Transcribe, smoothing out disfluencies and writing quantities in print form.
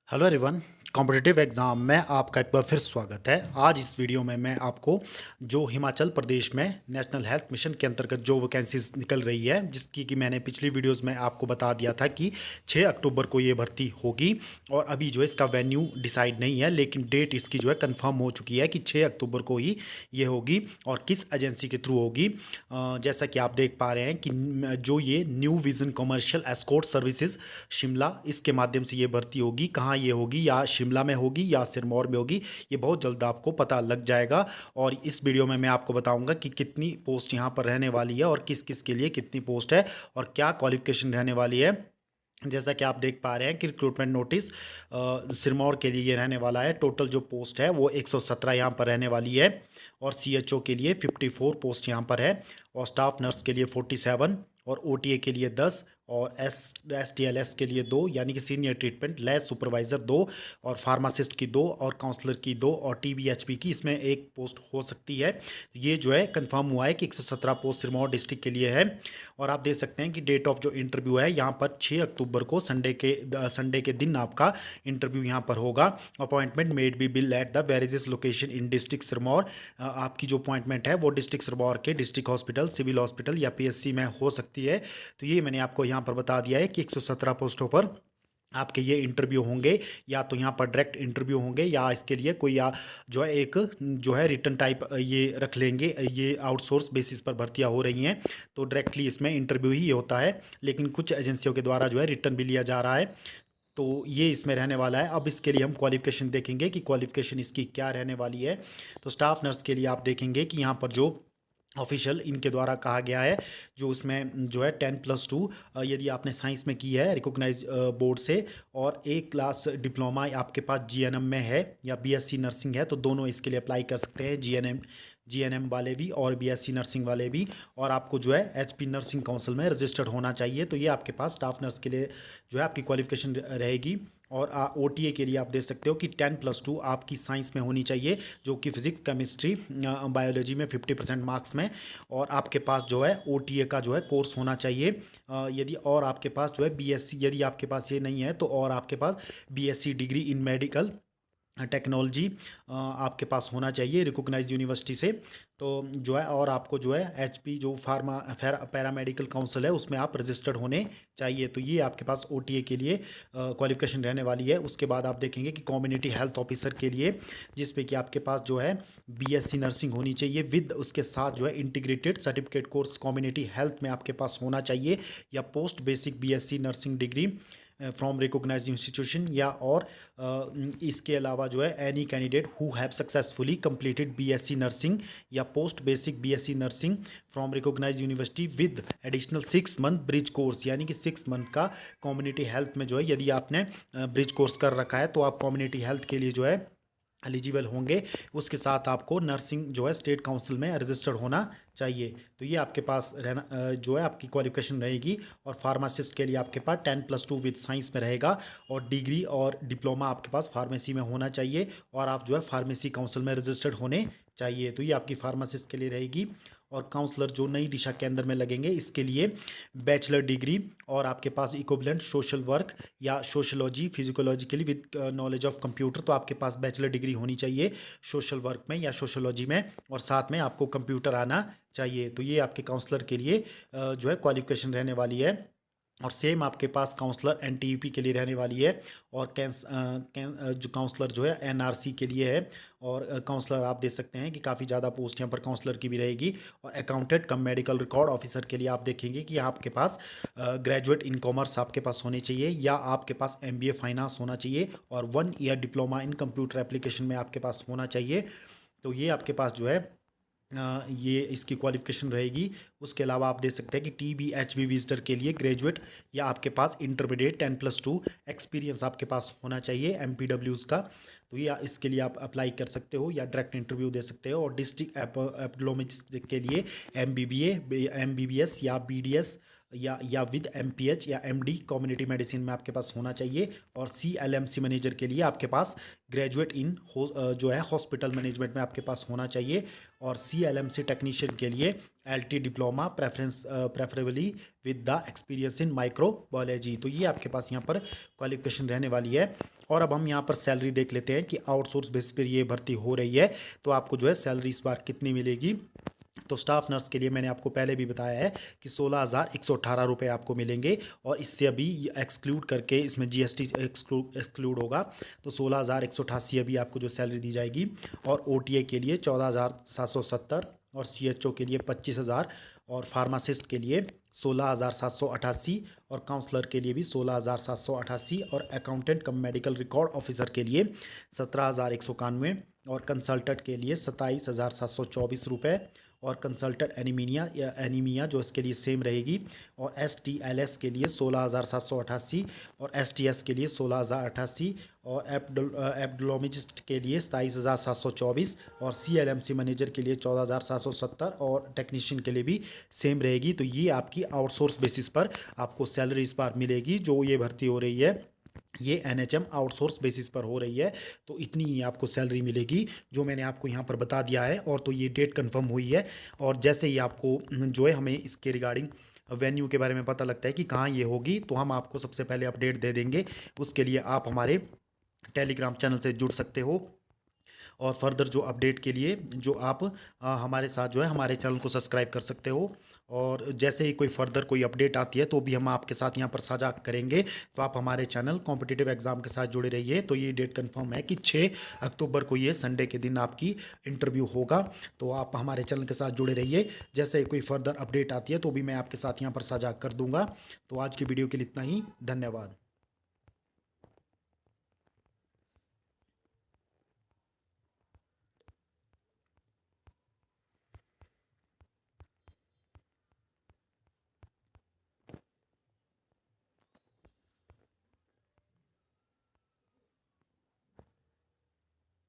Hello everyone. Competitive exam में आपका एक बार फिर स्वागत है। आज इस वीडियो में मैं आपको जो हिमाचल प्रदेश में नेशनल हेल्थ मिशन के अंतर्गत जो वैकेंसीज निकल रही है, जिसकी कि मैंने पिछली वीडियोस में आपको बता दिया था कि 6 अक्टूबर को ये भर्ती होगी और अभी जो है इसका वेन्यू डिसाइड नहीं है, लेकिन डेट इसकी जो है कंफर्म हो चुकी है कि 6 अक्टूबर को ही ये होगी और किस एजेंसी के थ्रू होगी। जैसा कि आप देख पा रहे हैं कि जो ये new vision commercial escort services Shimla, इसके माध्यम से ये भर्ती होगी। कहाँ ये होगी, या शिमला में होगी या सिरमौर में होगी, ये बहुत जल्द आपको पता लग जाएगा। और इस वीडियो में मैं आपको बताऊंगा कि कितनी पोस्ट यहाँ पर रहने वाली है और किस किस के लिए कितनी पोस्ट है और क्या क्वालिफिकेशन रहने वाली है। जैसा कि आप देख पा रहे हैं कि रिक्रूटमेंट नोटिस सिरमौर के लिए ये रहने वाला है। टोटल जो पोस्ट है वो 117 यहाँ पर रहने वाली है और CHO के लिए 54 पोस्ट यहाँ पर है और स्टाफ नर्स के लिए 47 और OTA के लिए 10 और STLS के लिए 2, यानी कि सीनियर ट्रीटमेंट लैब सुपरवाइज़र 2 और फार्मासिस्ट की 2 और काउंसलर की 2 और TBHP की इसमें एक पोस्ट हो सकती है। ये जो है कंफर्म हुआ है कि 117 पोस्ट सिरमौर डिस्ट्रिक्ट के लिए है। और आप देख सकते हैं कि डेट ऑफ जो इंटरव्यू है यहाँ पर 6 अक्टूबर को संडे के दिन आपका इंटरव्यू यहाँ पर होगा। Appointment made be will at the various location in district Sirmaur. आपकी जो अपॉइंटमेंट है वो डिस्ट्रिक्ट सिरमौर के डिस्ट्रिक्ट हॉस्पिटल, सिविल हॉस्पिटल या PSC में हो सकती है। तो ये मैंने आपको यहाँ पर बता दिया है कि 117 पोस्टों पर आपके ये इंटरव्यू होंगे, या तो यहाँ पर डायरेक्ट इंटरव्यू होंगे या इसके लिए कोई या जो है एक जो है रिटर्न टाइप ये रख लेंगे। ये आउटसोर्स बेसिस पर भर्तियाँ हो रही हैं तो डायरेक्टली इसमें इंटरव्यू ही होता है, लेकिन कुछ एजेंसियों के द्वारा जो है रिटर्न भी लिया जा रहा है। तो ये इसमें रहने वाला है। अब इसके लिए हम क्वालिफिकेशन देखेंगे कि क्वालिफिकेशन इसकी क्या रहने वाली है। तो स्टाफ नर्स के लिए आप देखेंगे कि यहाँ पर जो ऑफिशियल इनके द्वारा कहा गया है, जो उसमें जो है 10+2 यदि आपने साइंस में की है रिकॉग्नाइज बोर्ड से और एक क्लास डिप्लोमा आपके पास GNM में है या BSc नर्सिंग है, तो दोनों इसके लिए अप्लाई कर सकते हैं। GNM वाले भी और BSc नर्सिंग वाले भी। और आपको जो है HP नर्सिंग काउंसिल में रजिस्टर्ड होना चाहिए। तो ये आपके पास स्टाफ नर्स के लिए जो है आपकी क्वालिफिकेशन रहेगी। और OTA के लिए आप देख सकते हो कि 10+2 आपकी साइंस में होनी चाहिए, जो कि फिजिक्स, केमिस्ट्री, बायोलॉजी में 50% मार्क्स में। और आपके पास जो है OTA का जो है कोर्स होना चाहिए। यदि और आपके पास जो है BSc, यदि आपके पास ये नहीं है तो और आपके पास BSc degree in medical technology आपके पास होना चाहिए रिकॉग्नाइज यूनिवर्सिटी से। तो जो है और आपको जो है HP जो फार्मा पैरामेडिकल काउंसिल है उसमें आप रजिस्टर्ड होने चाहिए। तो ये आपके पास OTA के लिए क्वालिफिकेशन रहने वाली है। उसके बाद आप देखेंगे कि कम्युनिटी हेल्थ ऑफिसर के लिए, जिसपे कि आपके पास जो है BSc नर्सिंग होनी चाहिए विद उसके साथ जो है integrated certificate course community health में आपके पास होना चाहिए, या post basic BSc nursing degree from recognised institution, या और इसके अलावा जो है any candidate who have successfully completed BSc nursing या post basic BSc nursing from recognised university with additional 6 month bridge course, यानी कि 6 मंथ का कम्युनिटी हेल्थ में जो है यदि आपने ब्रिज कोर्स कर रखा है तो आप कम्युनिटी हेल्थ के लिए जो है एलिजिबल होंगे। उसके साथ आपको नर्सिंग जो है स्टेट काउंसिल में रजिस्टर्ड होना चाहिए। तो ये आपके पास रहना जो है आपकी क्वालिफिकेशन रहेगी। और फार्मासिस्ट के लिए आपके पास 10+2 विद साइंस में रहेगा और डिग्री और डिप्लोमा आपके पास फार्मेसी में होना चाहिए और आप जो है फार्मेसी काउंसिल में रजिस्टर्ड होने चाहिए। तो ये आपकी फार्मासिस्ट के लिए रहेगी। और काउंसलर जो नई दिशा के अंदर में लगेंगे इसके लिए बैचलर डिग्री और आपके पास इक्विवेलेंट सोशल वर्क या sociology psychologically with knowledge of computer, तो आपके पास बैचलर डिग्री होनी चाहिए सोशल वर्क में या सोशलॉजी में, और साथ में आपको कंप्यूटर आना चाहिए। तो ये आपके काउंसलर के लिए जो है क्वालिफिकेशन रहने वाली है। और सेम आपके पास काउंसलर NTUP के लिए रहने वाली है। और जो काउंसलर जो है NRC के लिए है। और काउंसलर आप देख सकते हैं कि काफ़ी ज़्यादा पोस्ट यहाँ पर काउंसलर की भी रहेगी। और अकाउंटेंट कम मेडिकल रिकॉर्ड ऑफिसर के लिए आप देखेंगे कि आपके पास ग्रेजुएट इन कॉमर्स आपके पास होने चाहिए, या आपके पास MBA फाइनेंस होना चाहिए और 1 year diploma in computer application में आपके पास होना चाहिए। तो ये आपके पास जो है ये इसकी क्वालिफिकेशन रहेगी। उसके अलावा आप देख सकते हैं कि TBHV विजिटर के लिए ग्रेजुएट या आपके पास इंटरमीडिएट 10+2 एक्सपीरियंस आपके पास होना चाहिए MPWs का। तो ये इसके लिए आप अप्लाई कर सकते हो या डायरेक्ट इंटरव्यू दे सकते हो। और डिस्ट्रिक्ट एपोडोलॉजिस्ट के लिए MBBS या BDS या विद MPH या MD कम्युनिटी मेडिसिन में आपके पास होना चाहिए। और CLMC मैनेजर के लिए आपके पास ग्रेजुएट इन जो है हॉस्पिटल मैनेजमेंट में आपके पास होना चाहिए। और CLMC टेक्नीशियन के लिए LT diploma preferably with the experience in microbiology. तो ये आपके पास यहाँ पर क्वालिफिकेशन रहने वाली है। और अब हम यहाँ पर सैलरी देख लेते हैं कि आउटसोर्स बेसिस पर ये भर्ती हो रही है, तो आपको जो है सैलरी इस बार कितनी मिलेगी। तो स्टाफ नर्स के लिए मैंने आपको पहले भी बताया है कि 16,118 रुपये आपको मिलेंगे, और इससे अभी एक्सक्लूड करके इसमें जीएसटी एक्सक्लूड होगा, तो 16,188 अभी आपको जो सैलरी दी जाएगी। और ओटीए के लिए 14,770, और सीएचओ के लिए 25,000, और फार्मासिस्ट के लिए 16,788, और काउंसलर के लिए भी 16,788, और अकाउंटेंट कम मेडिकल रिकॉर्ड ऑफिसर के लिए 17,191, और कंसल्टेंट के लिए 27,724 रुपये, और कंसल्टेंट एनीमिया या एनीमिया जो इसके लिए सेम रहेगी, और STLS के लिए 16,788, और STS के लिए 16,088, और एब्डोलॉजिस्ट के लिए 27,724, और CLMC मैनेजर के लिए 14,770, और टेक्नीशियन के लिए भी सेम रहेगी। तो ये आपकी आउटसोर्स बेसिस पर आपको सैलरी इस बार मिलेगी। जो ये भर्ती हो रही है ये NHM आउटसोर्स बेसिस पर हो रही है, तो इतनी ही आपको सैलरी मिलेगी जो मैंने आपको यहाँ पर बता दिया है। और तो ये डेट कंफर्म हुई है, और जैसे ही आपको जो है हमें इसके रिगार्डिंग वेन्यू के बारे में पता लगता है कि कहाँ ये होगी, तो हम आपको सबसे पहले अपडेट दे देंगे। उसके लिए आप हमारे टेलीग्राम चैनल से जुड़ सकते हो, और फर्दर जो अपडेट के लिए जो आप हमारे साथ जो है हमारे चैनल को सब्सक्राइब कर सकते हो। और जैसे ही कोई फर्दर कोई अपडेट आती है तो भी हम आपके साथ यहाँ पर साझा करेंगे। तो आप हमारे चैनल कॉम्पिटिटिव एग्जाम के साथ जुड़े रहिए। तो ये डेट कंफर्म है कि 6 अक्टूबर को ये संडे के दिन आपकी इंटरव्यू होगा। तो आप हमारे चैनल के साथ जुड़े रहिए, जैसे ही कोई फर्दर अपडेट आती है तो भी मैं आपके साथ यहाँ पर साझा कर दूंगा। तो आज की वीडियो के लिए इतना ही, धन्यवाद।